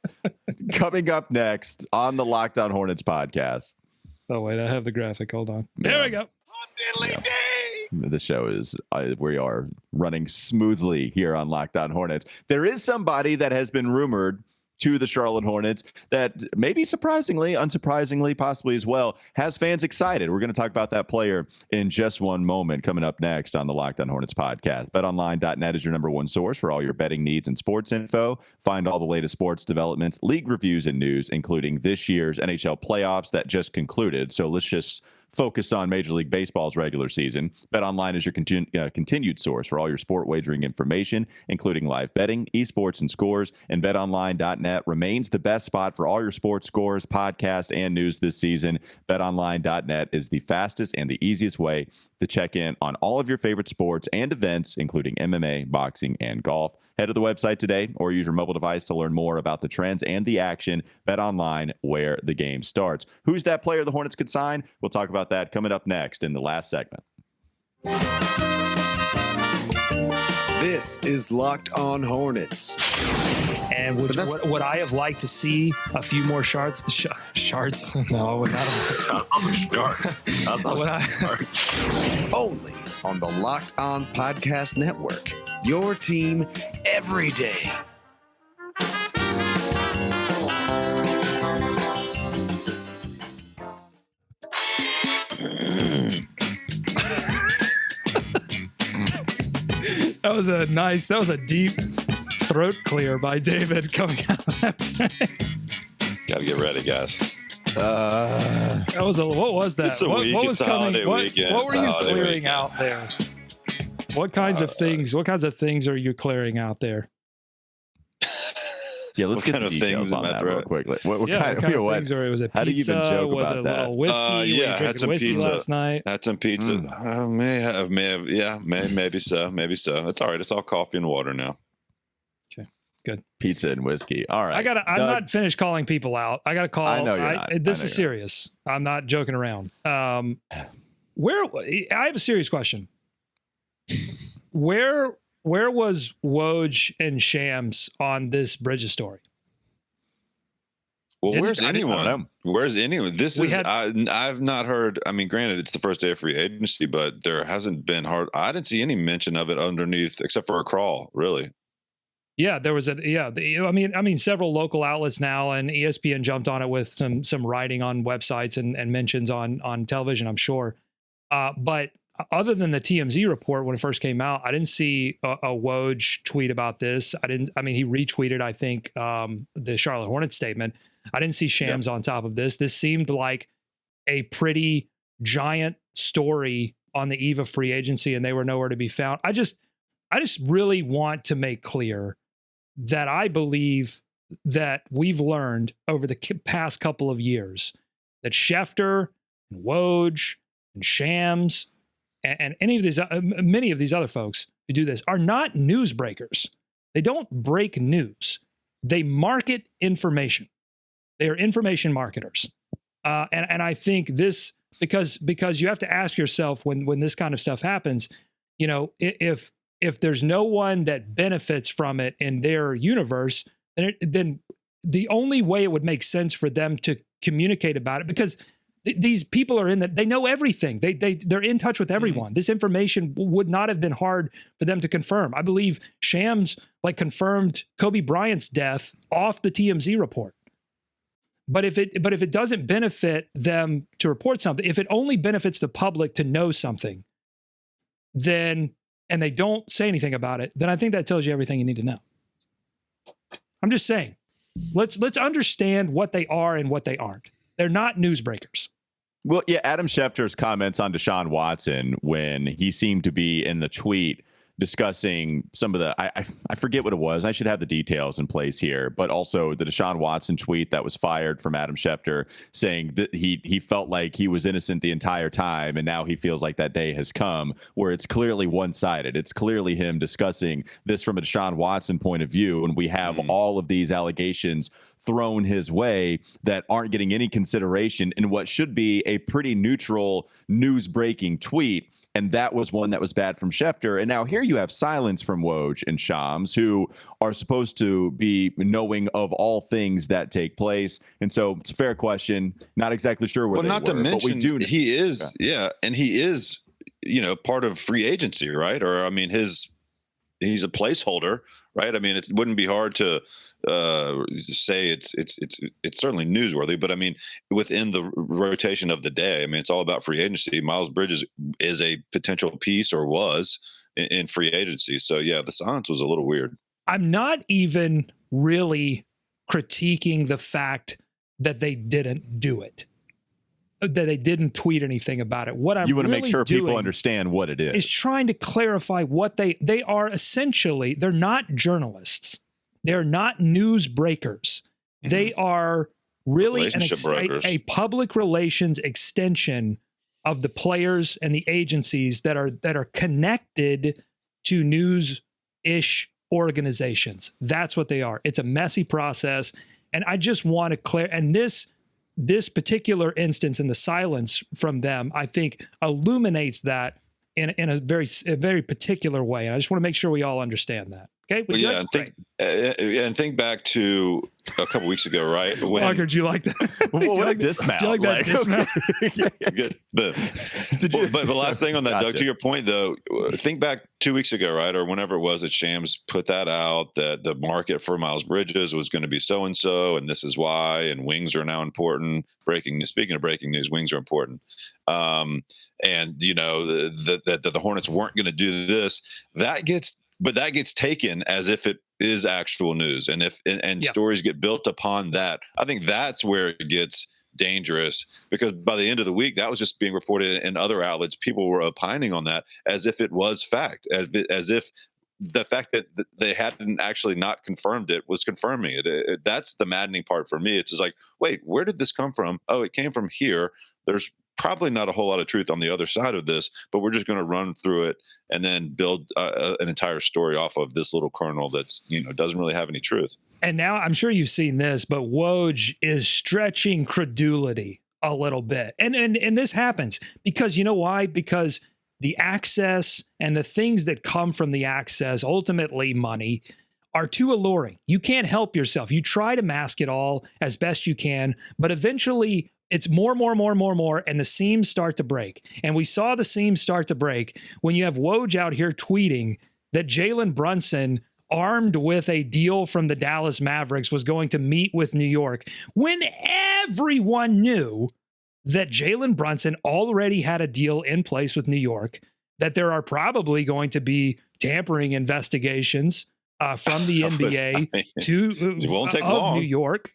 Coming up next on the Locked On Hornets podcast. Oh, wait. I have the graphic. Hold on. There we go. Yeah. The show is, we are running smoothly here on Locked On Hornets. There is somebody that has been rumored to the Charlotte Hornets that maybe surprisingly, unsurprisingly, possibly as well, has fans excited. We're going to talk about that player in just one moment coming up next on the Locked On Hornets podcast. BetOnline.net is your number one source for all your betting needs and sports info. Find all the latest sports developments, league reviews, and news, including this year's NHL playoffs that just concluded. So let's just focus on Major League Baseball's regular season. BetOnline is your continued source for all your sport wagering information, including live betting, esports, and scores. And BetOnline.net remains the best spot for all your sports scores, podcasts, and news this season. BetOnline.net is the fastest and the easiest way to check in on all of your favorite sports and events, including MMA, boxing, and golf. Head to the website today or use your mobile device to learn more about the trends and the action. Bet-online, where the game starts. Who's that player the Hornets could sign? We'll talk about that coming up next in the last segment. This is Locked On Hornets. And would I have liked to see a few more shards? No, I would not have. Only on the Locked On Podcast Network. Your team every day. That was a deep throat clear by David coming out of that. Gotta get ready, guys. What was that? What was coming? What were you clearing out there? What kinds of things are you clearing out there? Yeah, let's get the details on that real quickly. What kind of things? Or was it pizza? How do you even joke was about it a that? little whiskey? Yeah, had some whiskey pizza last night. Had some pizza. May have. Yeah, maybe so. That's all right. It's all coffee and water now. Okay, good. Pizza and whiskey. All right. I'm not finished calling people out. I got to call. I know you're not. This is serious. I'm not joking around. I have a serious question. Where was Woj and Shams on this Bridges story? Well, where's anyone? Where's anyone? I've not heard. I mean, granted, it's the first day of free agency, but there hasn't been I didn't see any mention of it underneath, except for a crawl, really. Yeah, there was I mean, several local outlets now, and ESPN jumped on it with some writing on websites and mentions on television, I'm sure. But other than the TMZ report when it first came out, I didn't see a Woj tweet about this. He retweeted, I think, the Charlotte Hornets statement. I didn't see Shams on top of this. This seemed like a pretty giant story on the eve of free agency, and they were nowhere to be found. I just really want to make clear that I believe that we've learned over the past couple of years that Schefter and Woj and Shams and many of these other folks who do this are not newsbreakers. They don't break news. They market information. They are information marketers. And I think this, because you have to ask yourself when this kind of stuff happens, if there's no one that benefits from it in their universe, then the only way it would make sense for them to communicate about it, because These people are in that. They know everything. They're in touch with everyone. This information would not have been hard for them to confirm. I believe Shams confirmed Kobe Bryant's death off the TMZ report. But if it doesn't benefit them to report something, if it only benefits the public to know something, then and they don't say anything about it, then I think that tells you everything you need to know. I'm just saying, let's understand what they are and what they aren't. They're not newsbreakers. Well, yeah, Adam Schefter's comments on Deshaun Watson when he seemed to be in the tweet discussing some of the, I forget what it was. I should have the details in place here, but also the Deshaun Watson tweet that was fired from Adam Schefter saying that he felt like he was innocent the entire time, and now he feels like that day has come, where it's clearly one-sided. It's clearly him discussing this from a Deshaun Watson point of view, and we have all of these allegations thrown his way that aren't getting any consideration in what should be a pretty neutral news-breaking tweet. And that was one that was bad from Schefter. And now here you have silence from Woj and Shams, who are supposed to be knowing of all things that take place. And so it's a fair question. Not exactly sure what. Well, not to mention, but we do. He is, and he is, part of free agency, right? Or I mean, he's a placeholder, right? I mean, it wouldn't be hard to say it's certainly newsworthy, but I mean, within the rotation of the day, I mean, it's all about free agency. Miles Bridges is a potential piece, or was, in free agency. So yeah, the silence was a little weird. I'm not even really critiquing the fact that they didn't do it, that they didn't tweet anything about it. What you want to make sure people understand what it is trying to clarify what they are. Essentially, they're not journalists. They're not news breakers. They are really a public relations extension of the players and the agencies that are connected to news-ish organizations. That's what they are. It's a messy process, and I just want to clear. And this particular instance and the silence from them, I think, illuminates that in a very particular way. And I just want to make sure we all understand that. Okay. And think back to a couple weeks ago, right? Parker, do you like that? What a dismount! Do you like that dismount? Good. But the last thing on that, Doug, to your point though, think back 2 weeks ago, right, or whenever it was that Shams put that out, that the market for Miles Bridges was going to be so and so, and this is why, and wings are now important. Speaking of breaking news, wings are important. And that the Hornets weren't going to do this. That gets taken as if it is actual news, and stories get built upon that. I think that's where it gets dangerous, because by the end of the week, that was just being reported in other outlets. People were opining on that as if it was fact, as if the fact that they hadn't actually not confirmed it was confirming it. That's the maddening part for me. It's just like, wait, where did this come from? Oh, it came from here. There's probably not a whole lot of truth on the other side of this, but we're just going to run through it and then build an entire story off of this little kernel that's, doesn't really have any truth. And now I'm sure you've seen this, but Woj is stretching credulity a little bit. And this happens because you know why? Because the access and the things that come from the access, ultimately money, are too alluring. You can't help yourself. You try to mask it all as best you can, but eventually it's more, and the seams start to break. And we saw the seams start to break when you have Woj out here tweeting that Jalen Brunson, armed with a deal from the Dallas Mavericks, was going to meet with New York, when everyone knew that Jalen Brunson already had a deal in place with New York, that there are probably going to be tampering investigations from the NBA of New York.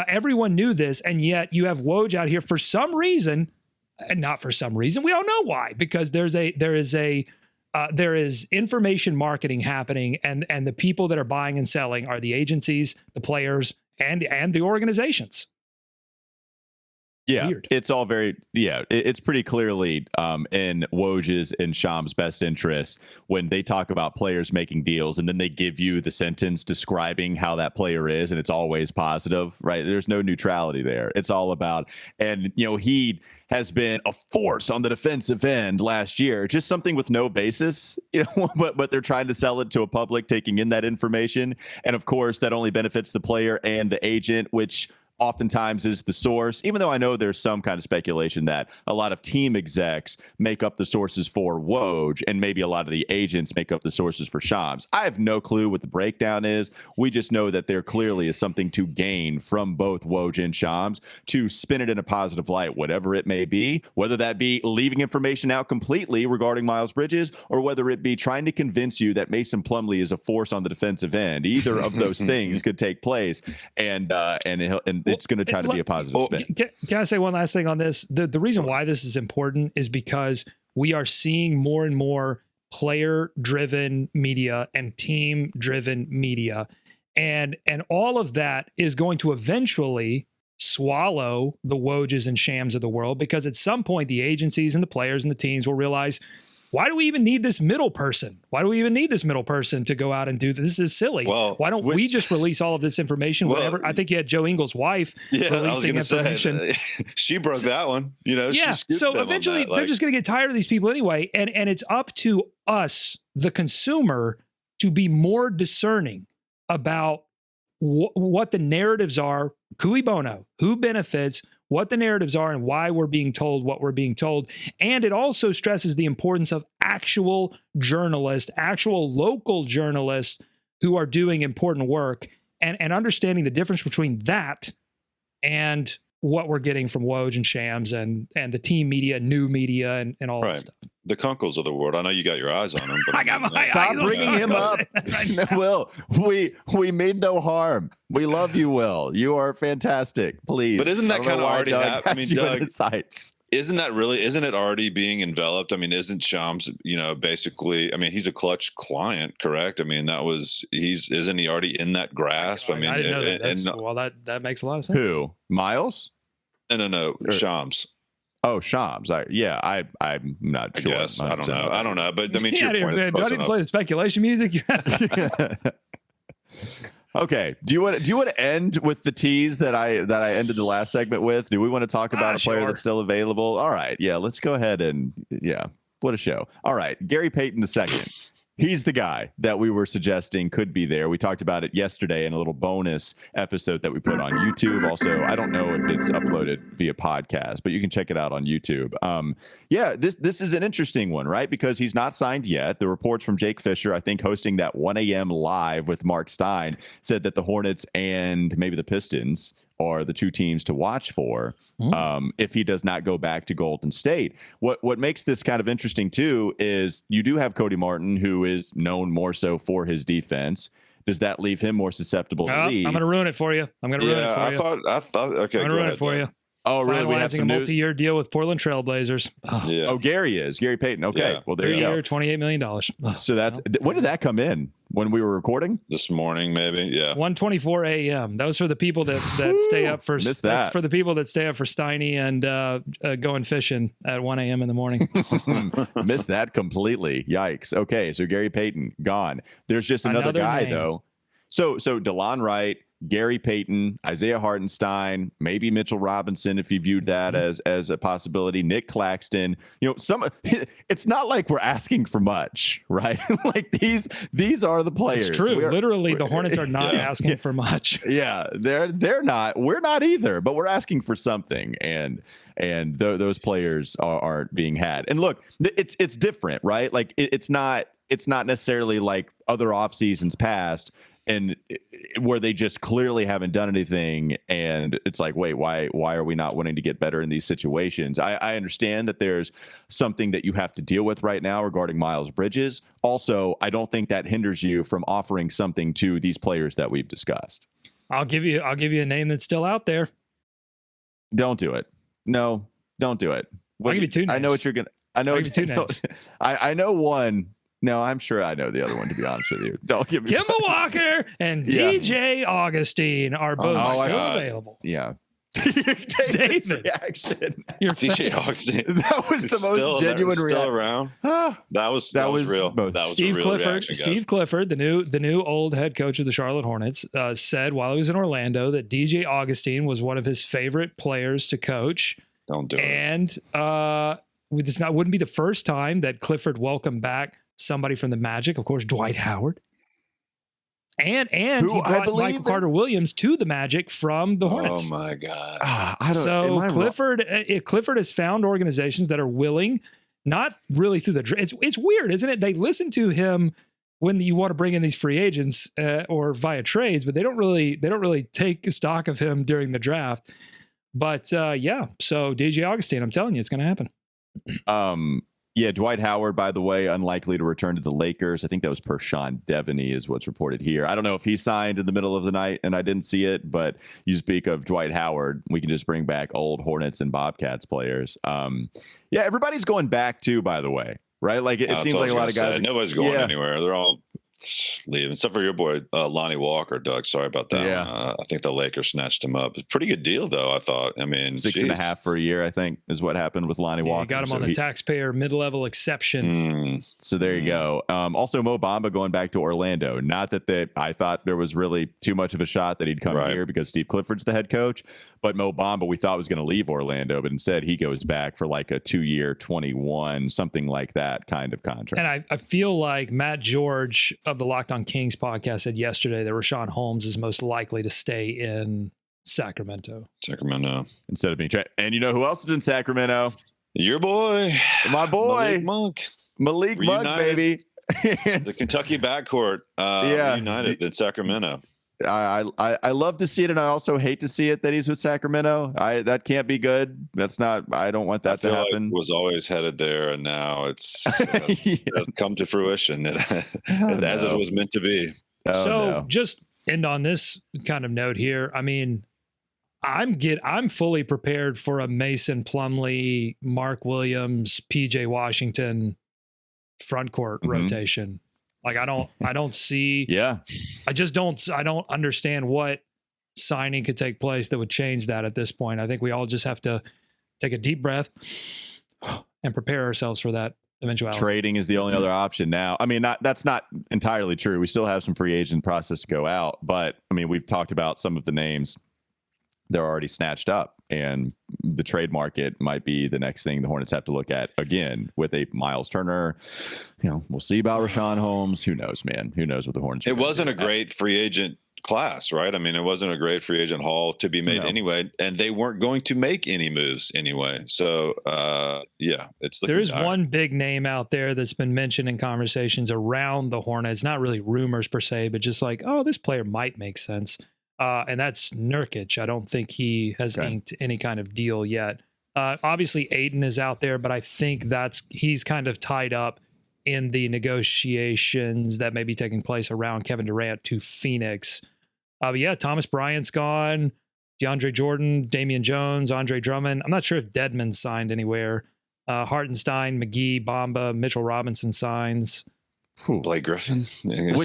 Everyone knew this, and yet you have Woj out here for some reason, and not for some reason. We all know why, because there is information marketing happening, and the people that are buying and selling are the agencies, the players, and the organizations. Yeah, Weird. It's all it's pretty clearly in Woj's and Shams' best interest when they talk about players making deals and then they give you the sentence describing how that player is, and it's always positive, right? There's no neutrality there. It's all about, and he has been a force on the defensive end last year, just something with no basis, but they're trying to sell it to a public taking in that information. And of course, that only benefits the player and the agent, which oftentimes is the source, even though I know there's some kind of speculation that a lot of team execs make up the sources for Woj and maybe a lot of the agents make up the sources for Shams. I have no clue what the breakdown is. We just know that there clearly is something to gain from both Woj and Shams to spin it in a positive light, whatever it may be, whether that be leaving information out completely regarding Miles Bridges or whether it be trying to convince you that Mason Plumlee is a force on the defensive end. Either of those things could take place, and it's going to try to be a positive spin. Can I say one last thing on this? The reason why this is important is because we are seeing more and more player-driven media and team-driven media, and all of that is going to eventually swallow the Wojs and Shams of the world, because at some point the agencies and the players and the teams will realize, why do we even need this middle person? Why do we even need this middle person to go out and do this? This is silly. Well, why don't we just release all of this information? Whatever. I think you had Joe Ingles' wife releasing information. She broke that one. Yeah. So eventually they're just going to get tired of these people anyway. And it's up to us, the consumer, to be more discerning about what the narratives are, cui bono, who benefits, what the narratives are, and why we're being told what we're being told. And it also stresses the importance of actual journalists, actual local journalists who are doing important work, and understanding the difference between that and what we're getting from Woj and Shams and the team media, new media, and all that stuff. The Kunkles of the world. I know you got your eyes on them. But I got my Stop bringing him up. Will, we made no harm. We love you, Will. You are fantastic. Please. But isn't that kind of already happening? I mean, Doug, isn't it already being enveloped? I mean, isn't Shams, basically, I mean, he's a Clutch client, correct? I mean, isn't he already in that grasp? I mean, I didn't know that. That makes a lot of sense. Who? Miles? No, Shams. Oh, Shams. I'm not sure. I guess. I don't know. But I mean, I didn't play the speculation music. Okay. Do you want to end with the tease that I ended the last segment with? Do we want to talk about a player that's still available? All right. Yeah. Let's go ahead and what a show. All right. Gary Payton II. He's the guy that we were suggesting could be there. We talked about it yesterday in a little bonus episode that we put on YouTube. Also, I don't know if it's uploaded via podcast, but you can check it out on YouTube. This is an interesting one, right? Because he's not signed yet. The reports from Jake Fisher, I think hosting that 1 a.m. live with Mark Stein, said that the Hornets and maybe the Pistons are the two teams to watch for if he does not go back to Golden State. What makes this kind of interesting, too, is you do have Cody Martin, who is known more so for his defense. Does that leave him more susceptible to leave? I'm going to ruin it for you. Okay, I thought, okay, I'm going to ruin it for you. Oh, really? We have some multi-year deal with Portland Trailblazers. Oh, Gary Payton. Okay. Yeah. Well, there you go. $28 million. So when did that come in? When we were recording? This morning, maybe. Yeah. 1:24 a.m. That was for the people that stay up for. That's for the people that stay up for Steiny and going fishing at 1 a.m. in the morning. Missed that completely. Yikes. Okay, so Gary Payton gone. There's just another guy name, though. So DeLon Wright, Gary Payton, Isaiah Hartenstein, maybe Mitchell Robinson, if you viewed that as a possibility, Nick Claxton. It's not like we're asking for much, right? Like these are the players. It's true. Literally, the Hornets are not asking for much. Yeah, they're not. We're not either, but we're asking for something, and those players aren't being had. And look, it's different, right? Like it's not necessarily like other off seasons past, and where they just clearly haven't done anything, and it's like, wait, why are we not wanting to get better in these situations? I understand that there's something that you have to deal with right now regarding Miles Bridges. Also, I don't think that hinders you from offering something to these players that we've discussed. I'll give you a name that's still out there. Don't do it. No, don't do it. I'll give you two names. I know what you're gonna. I know. I'll give you two names. I know one. No, I'm sure I know the other one, to be honest with you. Don't give me Kemba Walker and DJ Augustine are both still available. Yeah. David. Reaction. DJ Augustine. That was the most genuine reaction. Still around? That was real. That was Steve the real Clifford. reaction, guys. Steve Clifford, the new old head coach of the Charlotte Hornets, said while he was in Orlando that DJ Augustine was one of his favorite players to coach. Don't do it. And wouldn't be the first time that Clifford welcomed back somebody from the Magic, of course, Dwight Howard. And Who he I brought believe Michael Carter Williams to the Magic from the Hornets. Oh my God! So Clifford has found organizations that are willing, not really through the. It's weird, isn't it? They listen to him when you want to bring in these free agents or via trades, but they don't really take stock of him during the draft. But yeah, so DJ Augustine, I'm telling you, it's going to happen. Yeah, Dwight Howard, by the way, unlikely to return to the Lakers. I think that was per Sean Devaney is what's reported here. I don't know if he signed in the middle of the night and I didn't see it, but you speak of Dwight Howard, we can just bring back old Hornets and Bobcats players. Yeah, everybody's going back too, by the way, right? Like it seems like a lot of guys. Nobody's going anywhere. They're all leaving, except for your boy Lonnie Walker. Doug, sorry about that. Yeah. I think the Lakers snatched him up. It's a pretty good deal, though. I thought. I mean, 6.5 for a year, I think, is what happened with Lonnie Walker. Got him on the taxpayer mid-level exception. So there you go. Also, Mo Bamba going back to Orlando. Not that I thought there was really too much of a shot that he'd come here because Steve Clifford's the head coach. But Mo Bamba, we thought was going to leave Orlando, but instead he goes back for like a 2-year, 21, something like that kind of contract. And I feel like Matt George of the Locked On Kings podcast said yesterday that Rashawn Holmes is most likely to stay in Sacramento. Instead of being traded. And you know who else is in Sacramento? Your boy. My boy. Malik Monk, baby. The Kentucky backcourt reunited in Sacramento. I love to see it, and I also hate to see it that he's with Sacramento. That can't be good. I don't want that to happen. Like was always headed there, and now it's hasn't come to fruition as it was meant to be. Just end on this kind of note here. I mean, I'm fully prepared for a Mason Plumlee, Mark Williams, PJ Washington front court rotation. Like I don't see. Yeah. I don't understand what signing could take place that would change that at this point. I think we all just have to take a deep breath and prepare ourselves for that eventuality. Trading is the only other option now. I mean, that's not entirely true. We still have some free agent process to go out, but I mean, we've talked about some of the names. They're already snatched up, and the trade market might be the next thing the Hornets have to look at again with a Miles Turner. You know, we'll see about Rashawn Holmes. Who knows, man? Who knows what the Hornets? It wasn't a great free agent class, right? I mean, it wasn't a great free agent haul to be made anyway, and they weren't going to make any moves anyway. So, there is one big name out there that's been mentioned in conversations around the Hornets, not really rumors per se, but just like, oh, this player might make sense. And that's Nurkic. I don't think he has inked any kind of deal yet. Obviously, Aiden is out there, but I think he's kind of tied up in the negotiations that may be taking place around Kevin Durant to Phoenix. But yeah, Thomas Bryant's gone. DeAndre Jordan, Damian Jones, Andre Drummond. I'm not sure if Dedmon's signed anywhere. Hartenstein, McGee, Bamba, Mitchell Robinson signs. Blake Griffin. Prada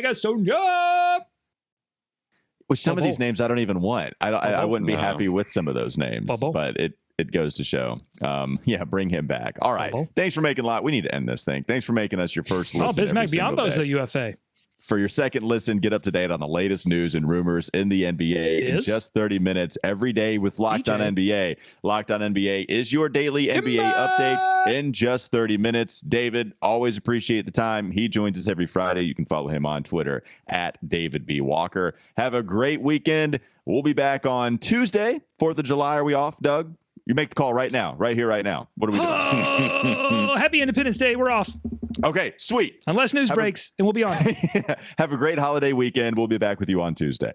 Gastonia. Which some of these names I don't even want. I wouldn't be happy with some of those names, but it goes to show. Bring him back. All right. Thanks for making we need to end this thing. Thanks for making us your first listen. Bismack Biyombo's a UFA. For your second listen, get up to date on the latest news and rumors in the NBA in just 30 minutes every day with Locked On NBA. Locked On NBA is your daily NBA update in just 30 minutes. David, always appreciate the time. He joins us every Friday. You can follow him on Twitter at David B. Walker. Have a great weekend. We'll be back on Tuesday, 4th of July. Are we off, Doug? You make the call right now, right here, right now. What are we doing? Happy Independence Day. We're off. Okay, sweet. Unless news breaks, and we'll be on. Have a great holiday weekend. We'll be back with you on Tuesday.